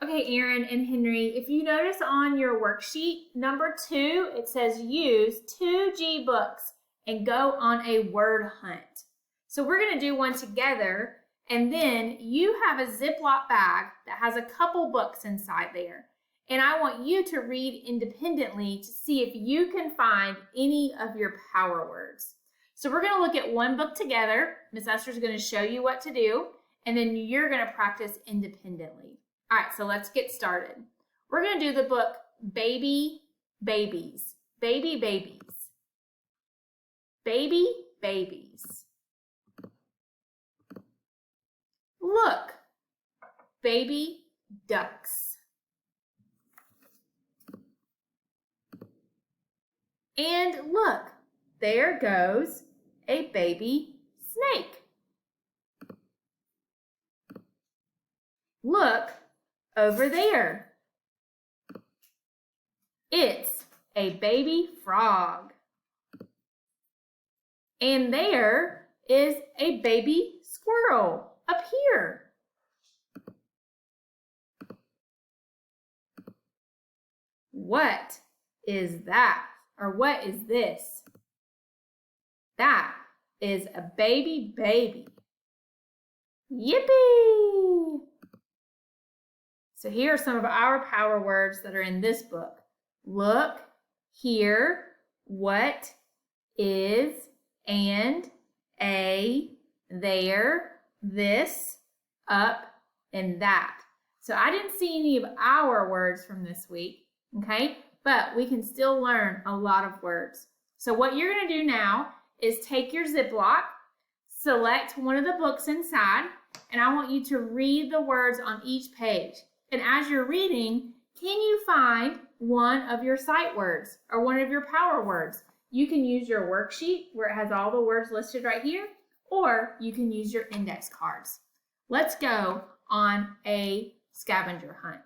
Okay, Aaron and Henry, if you notice on your worksheet, number 2, it says use 2G books and go on a word hunt. So we're going to do one together, and then you have a Ziploc bag that has a couple books inside there. And I want you to read independently to see if you can find any of your power words. So we're going to look at one book together. Miss Esther's going to show you what to do, and then you're going to practice independently. All right, so let's get started. We're going to do the book Baby Babies. Baby Babies. Baby Babies. Look, baby ducks. And look, there goes a baby snake. Look over there. It's a baby frog. And there is a baby squirrel up here. What is that? Or what is this? That is a baby baby. Yippee! So here are some of our power words that are in this book. Look, here, what, is, and, a, there, this, up, and that. So I didn't see any of our words from this week, okay? But we can still learn a lot of words. So what you're going to do now is take your Ziploc, select one of the books inside, and I want you to read the words on each page. And as you're reading, can you find one of your sight words or one of your power words? You can use your worksheet where it has all the words listed right here, or you can use your index cards. Let's go on a scavenger hunt.